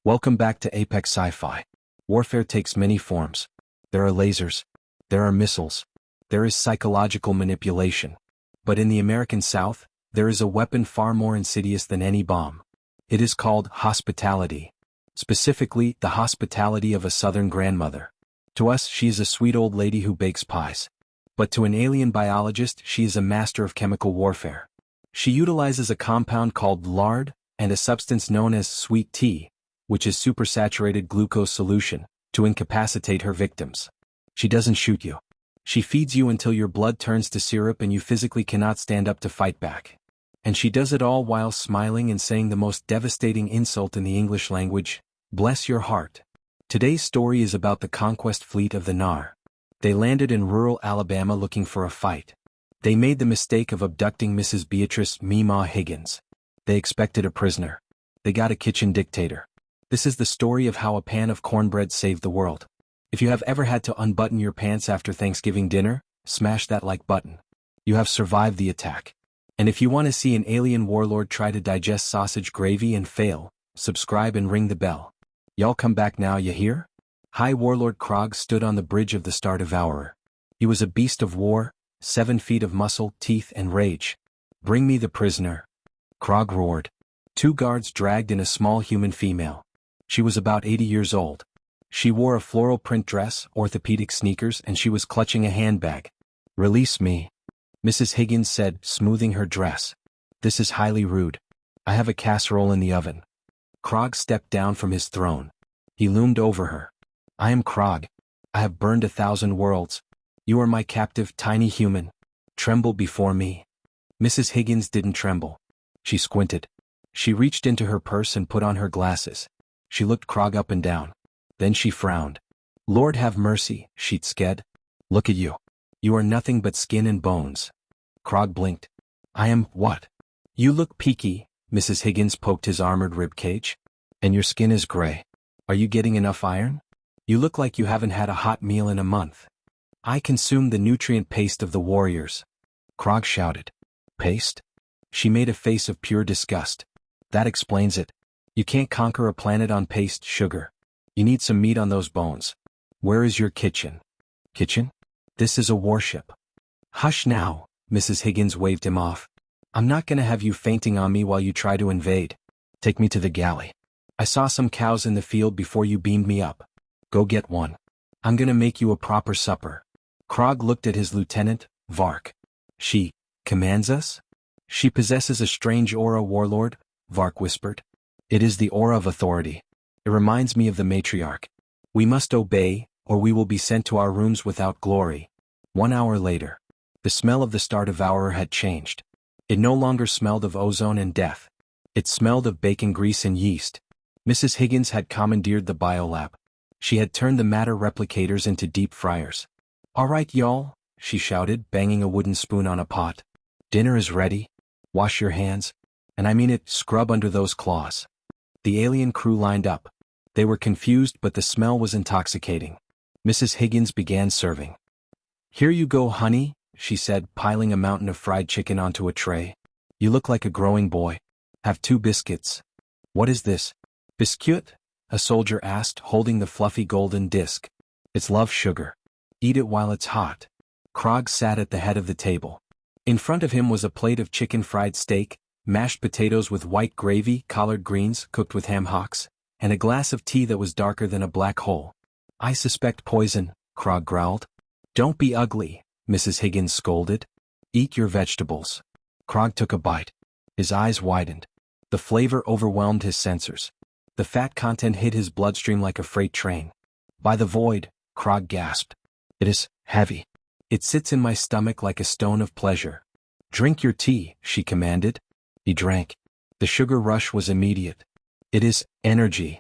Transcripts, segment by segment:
Welcome back to Apex Sci-Fi. Warfare takes many forms. There are lasers. There are missiles. There is psychological manipulation. But in the American South, there is a weapon far more insidious than any bomb. It is called hospitality. Specifically, the hospitality of a Southern grandmother. To us, she is a sweet old lady who bakes pies. But to an alien biologist, she is a master of chemical warfare. She utilizes a compound called lard and a substance known as sweet tea, which is supersaturated glucose solution, to incapacitate her victims. She doesn't shoot you. She feeds you until your blood turns to syrup and you physically cannot stand up to fight back. And she does it all while smiling and saying the most devastating insult in the English language, "Bless your heart." Today's story is about the conquest fleet of the NAR. They landed in rural Alabama looking for a fight. They made the mistake of abducting Mrs. Beatrice Meemaw Higgins. They expected a prisoner. They got a kitchen dictator. This is the story of how a pan of cornbread saved the world. If you have ever had to unbutton your pants after Thanksgiving dinner, smash that like button. You have survived the attack. And if you want to see an alien warlord try to digest sausage gravy and fail, subscribe and ring the bell. Y'all come back now, you hear? High Warlord Krog stood on the bridge of the Star Devourer. He was a beast of war, 7 feet of muscle, teeth, and rage. "Bring me the prisoner," Krog roared. 2 guards dragged in a small human female. She was about 80 years old. She wore a floral print dress, orthopedic sneakers, and she was clutching a handbag. "Release me," Mrs. Higgins said, smoothing her dress. "This is highly rude. I have a casserole in the oven." Krog stepped down from his throne. He loomed over her. "I am Krog. I have burned 1,000 worlds. You are my captive, tiny human. Tremble before me." Mrs. Higgins didn't tremble. She squinted. She reached into her purse and put on her glasses. She looked Krog up and down. Then she frowned. "Lord have mercy," she said. "Look at you. You are nothing but skin and bones." Krog blinked. "I am what?" "You look peaky," Mrs. Higgins poked his armored rib cage. "And your skin is gray. Are you getting enough iron? You look like you haven't had a hot meal in a month." "I consume the nutrient paste of the warriors," Krog shouted. "Paste?" She made a face of pure disgust. "That explains it. You can't conquer a planet on paste sugar. You need some meat on those bones. Where is your kitchen?" "Kitchen? This is a warship." "Hush now," Mrs. Higgins waved him off. "I'm not gonna have you fainting on me while you try to invade. Take me to the galley. I saw some cows in the field before you beamed me up. Go get one. I'm gonna make you a proper supper." Krog looked at his lieutenant, Vark. "She commands us?" "She possesses a strange aura, warlord," Vark whispered. "It is the aura of authority. It reminds me of the matriarch. We must obey, or we will be sent to our rooms without glory." 1 hour later. The smell of the Star Devourer had changed. It no longer smelled of ozone and death. It smelled of bacon grease and yeast. Mrs. Higgins had commandeered the biolab. She had turned the matter replicators into deep fryers. "All right, y'all," she shouted, banging a wooden spoon on a pot. "Dinner is ready. Wash your hands. And I mean it, scrub under those claws." The alien crew lined up. They were confused, but the smell was intoxicating. Mrs. Higgins began serving. "Here you go, honey," she said, piling a mountain of fried chicken onto a tray. "You look like a growing boy. Have 2 biscuits." "What is this?" "Biscuit?" a soldier asked, holding the fluffy golden disc. "It's love sugar. Eat it while it's hot." Krog sat at the head of the table. In front of him was a plate of chicken fried steak, mashed potatoes with white gravy, collard greens cooked with ham hocks, and a glass of tea that was darker than a black hole. "I suspect poison," Krog growled. "Don't be ugly," Mrs. Higgins scolded. "Eat your vegetables." Krog took a bite. His eyes widened. The flavor overwhelmed his sensors. The fat content hit his bloodstream like a freight train. "By the void," Krog gasped. "It is heavy. It sits in my stomach like a stone of pleasure." "Drink your tea," she commanded. He drank. The sugar rush was immediate. "It is energy,"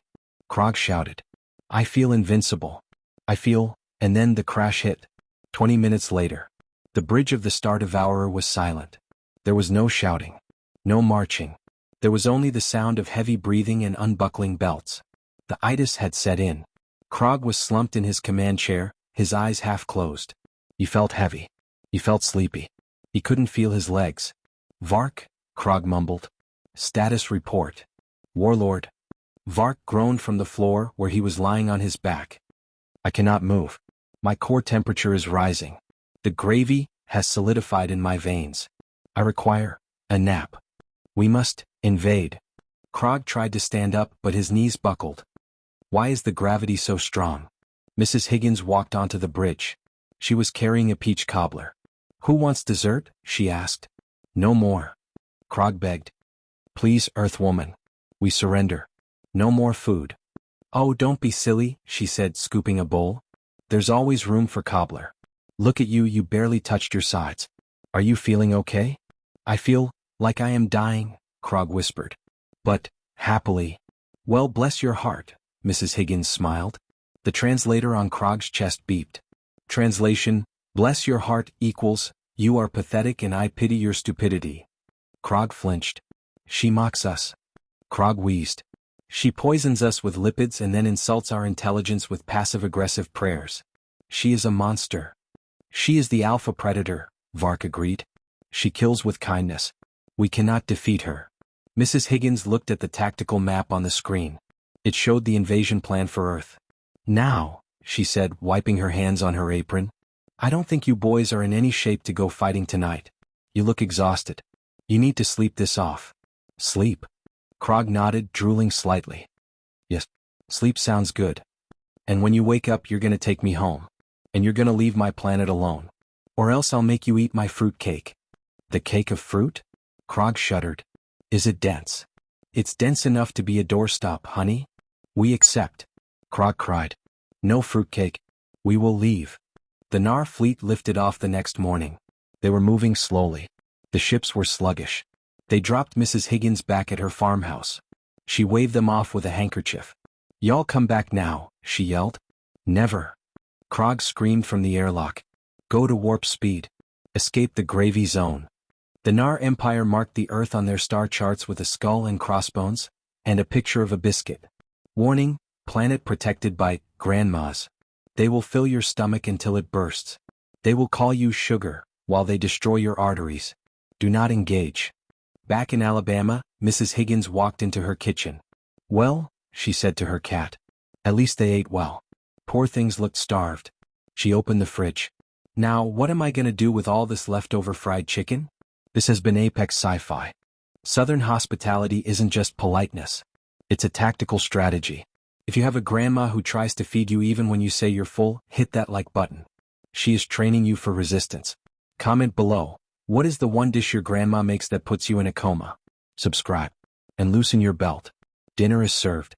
Krog shouted. "I feel invincible. I feel," and then the crash hit. 20 minutes later. The bridge of the Star Devourer was silent. There was no shouting. No marching. There was only the sound of heavy breathing and unbuckling belts. The itis had set in. Krog was slumped in his command chair, his eyes half closed. He felt heavy. He felt sleepy. He couldn't feel his legs. "Vark," Krog mumbled. "Status report." "Warlord." Vark groaned from the floor where he was lying on his back. I cannot move. My core temperature is rising. The gravy has solidified in my veins. I require a nap. We must invade. Krog tried to stand up, but his knees buckled. Why is the gravity so strong? Mrs. Higgins walked onto the bridge. She was carrying a peach cobbler. Who wants dessert? She asked. No more. Krog begged. Please, Earthwoman. We surrender. No more food. Oh, don't be silly, she said, scooping a bowl. There's always room for cobbler. Look at you, you barely touched your sides. Are you feeling okay? I feel like I am dying, Krog whispered. But, happily. Well, bless your heart, Mrs. Higgins smiled. The translator on Krog's chest beeped. Translation, bless your heart equals, you are pathetic and I pity your stupidity. Krog flinched. She mocks us. Krog wheezed. She poisons us with lipids and then insults our intelligence with passive-aggressive prayers. She is a monster. She is the alpha predator, Vark agreed. She kills with kindness. We cannot defeat her. Mrs. Higgins looked at the tactical map on the screen. It showed the invasion plan for Earth. Now, she said, wiping her hands on her apron, I don't think you boys are in any shape to go fighting tonight. You look exhausted. You need to sleep this off. Sleep? Krog nodded, drooling slightly. Yes, sleep sounds good. And when you wake up, you're gonna take me home. And you're gonna leave my planet alone. Or else I'll make you eat my fruit cake. The cake of fruit? Krog shuddered. Is it dense? It's dense enough to be a doorstop, honey. We accept. Krog cried. No fruitcake. We will leave. The Nar fleet lifted off the next morning. They were moving slowly. The ships were sluggish. They dropped Mrs. Higgins back at her farmhouse. She waved them off with a handkerchief. Y'all come back now, she yelled. Never. Krog screamed from the airlock. Go to warp speed. Escape the gravy zone. The Nar Empire marked the Earth on their star charts with a skull and crossbones, and a picture of a biscuit. Warning, planet protected by grandmas. They will fill your stomach until it bursts. They will call you sugar, while they destroy your arteries. Do not engage. Back in Alabama, Mrs. Higgins walked into her kitchen. Well, she said to her cat. At least they ate well. Poor things looked starved. She opened the fridge. Now, what am I gonna do with all this leftover fried chicken? This has been Apex Sci-Fi. Southern hospitality isn't just politeness. It's a tactical strategy. If you have a grandma who tries to feed you even when you say you're full, hit that like button. She is training you for resistance. Comment below. What is the one dish your grandma makes that puts you in a coma? Subscribe. And loosen your belt. Dinner is served.